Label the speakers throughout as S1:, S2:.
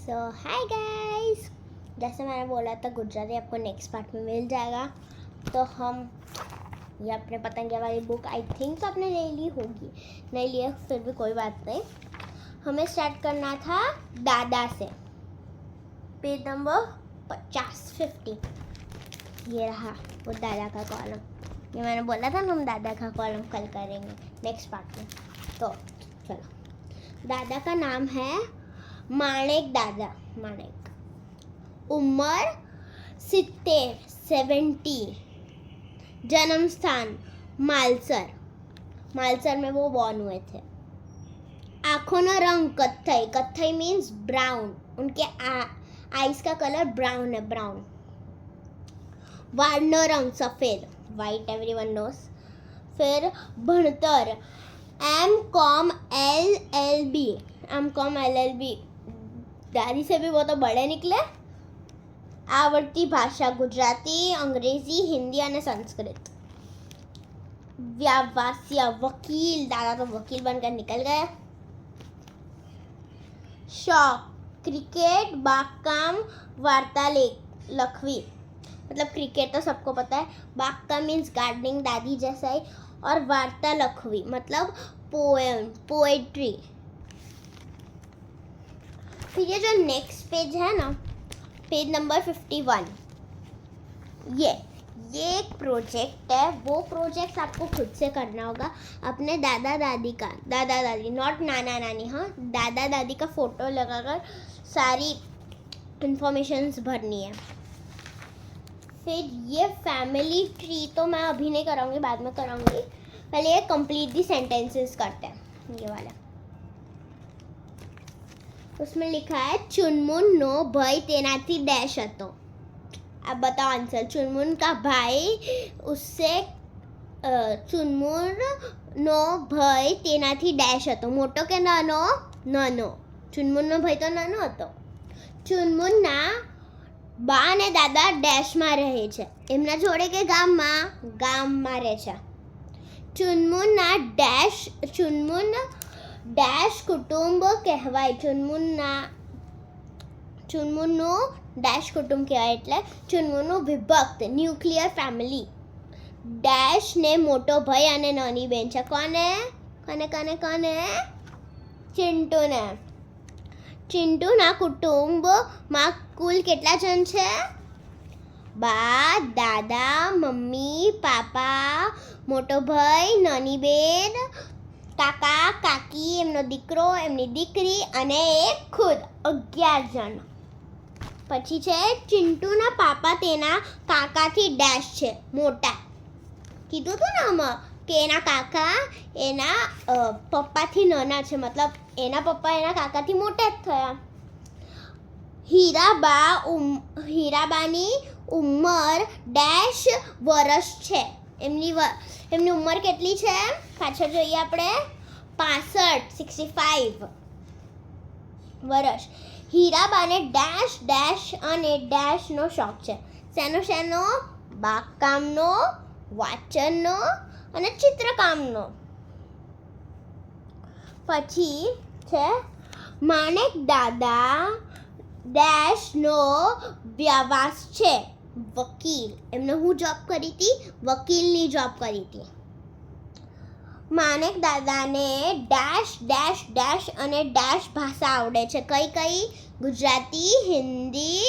S1: सो hi guys, जैसे मैंने बोला था गुजराती आपको नेक्स्ट पार्ट में मिल जाएगा। तो हम ये अपने पतंगिया वाली बुक आई थिंक तो आपने ले ली होगी, नहीं लिए फिर भी कोई बात नहीं। हमें स्टार्ट करना था दादा से, पेज नंबर 50 ये रहा वो दादा का कॉलम। ये मैंने बोला था ना हम दादा का कॉलम कल करेंगे नेक्स्ट पार्ट में। तो चलो, दादा का नाम है माणिक दादा। माणिक, उम्र 70, जन्म स्थान मालसर। मालसर में वो बॉर्न हुए थे। आँखों का रंग कत्थई। कत्थई मीन्स ब्राउन। उनके आईज का कलर ब्राउन है, ब्राउन। वाળનો रंग सफ़ेद, वाइट एवरीवन नोस। फिर भणतर M.Com LLB। M.Com LLB, दादी से भी वो तो बड़े निकले। आवड़ती भाषा गुजराती, अंग्रेजी, हिंदी और संस्कृत। व्यवसाय वकील, दादा तो वकील बनकर निकल गए। शौक क्रिकेट, बागकाम, वार्ता लखवी। मतलब क्रिकेट तो सबको पता है, बागकाम मीन्स गार्डनिंग दादी जैसा ही, और वार्ता लखवी मतलब पोएम, पोएट्री। फिर ये जो नेक्स्ट पेज है ना, पेज नंबर 51, ये एक प्रोजेक्ट है। वो प्रोजेक्ट आपको खुद से करना होगा अपने दादा दादी का। दादा दादी नॉट नाना नानी, हाँ, दादा दादी का फोटो लगाकर सारी इंफॉर्मेशंस भरनी है। फिर ये फैमिली ट्री तो मैं अभी नहीं कराऊंगी, बाद में कराऊंगी। पहले ये कंप्लीट दी सेंटेंसेस करते हैं। ये वाला उसमें लिखा है चुनमुन नो भाई तेनाथी डैश હતો। अब बताओ आंसर। चुनमुन का भाई उससे चुनमुन नो भाई तेनाथी डैश હતો। મોટો કે નાનો? નાનો। ચુનમુનનો ભાઈ તો નાનો હતો। ચુનમુનના બા અને દાદા ડેશમાં રહે છે। એમના જોડે કે ગામમાં રહે છે। ચુનમુનના ચુનમુન ડેશ કુટુંબ કહેવાય। ચુનમુનનું ડેશ કુટુંબ કહેવાય એટલે ચુનમુનનું વિભક્ત ન્યુક્લિયર ફેમિલી। ડેશ ને મોટો ભાઈ અને નાની બેન છે। કોને? ચિંટુને। ચિંટુના કુટુંબમાં કુલ કેટલા જણ છે? બા, દાદા, મમ્મી, પાપા, મોટો ભાઈ, નાની બેન, કાકા, કાકી, એમનો દીકરો, એમની દીકરી અને એક ખુદ, 11 જણ। પછી છે ચિંટુના પાપા તેના કાકાથી ડેશ છે, મોટા। કીધું હતું ને આમાં કે એના કાકા એના પપ્પાથી નાના છે, मतलब એના પપ્પા એના કાકાથી મોટા જ થયા। હીરાબાની ઉંમર ડેશ વર્ષ છે। એમની ઉંમર કેટલી છે? પાછળ જોઈએ આપણે, 65 વર્ષ। હીરાબાને ડેશ ડેશ અને ડેશનો શોખ છે। શેનો? બાગકામનો, વાંચનનો અને ચિત્રકામનો। પછી છે માણેક દાદા ડેશનો વ્યવસાય છે, વકીલ। એમને હું જોબ કરી હતી? વકીલની જોબ કરી હતી। માણેક દાદાને ડેશ ડેશ ડેશ અને ડેશ ભાષા આવડે છે। કઈ? ગુજરાતી, હિન્દી,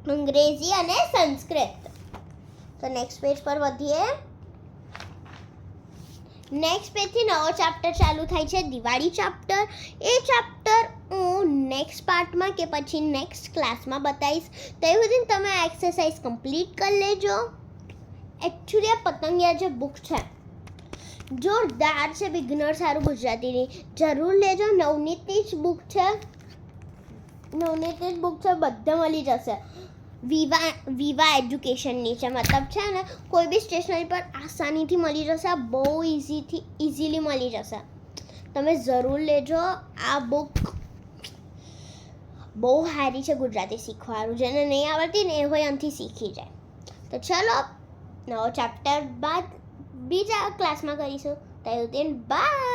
S1: અંગ્રેજી અને સંસ્કૃત। તો નેક્સ્ટ પેજ પર વધીએ। નેક્સ્ટ પેજથી નવો ચેપ્ટર ચાલુ થાય છે, દિવાળી ચેપ્ટર। એ ચેપ્ટર હું નેક્સ્ટ પાર્ટમાં કે પછી નેક્સ્ટ ક્લાસમાં બતાવીશ। ત્યાં સુધી તમે આ એક્સરસાઇઝ કમ્પ્લીટ કરી લેજો। એકચ્યુઅલી આ પતંગિયા જે બુક છે જોરદાર છે, બિગનર સારું ગુજરાતીની જરૂર લેજો। નવનીતની જ બુક છે, બધે મળી જશે। વિવા એજ્યુકેશનની છે, मतलब છે ને કોઈ બી સ્ટેશનરી પર આસાનીથી મળી જશે। આ બહુ ઇઝીલી મળી જશે, તમે જરૂર લેજો। આ બુક બહુ સારી છે ગુજરાતી શીખવાનું। જેને નહીં આવડતી ને એ હોય આનાથી શીખી જાય। તો ચલો, નવો ચેપ્ટર બાદ બીજા ક્લાસમાં કરીશું। ત્યાં સુધી બાય।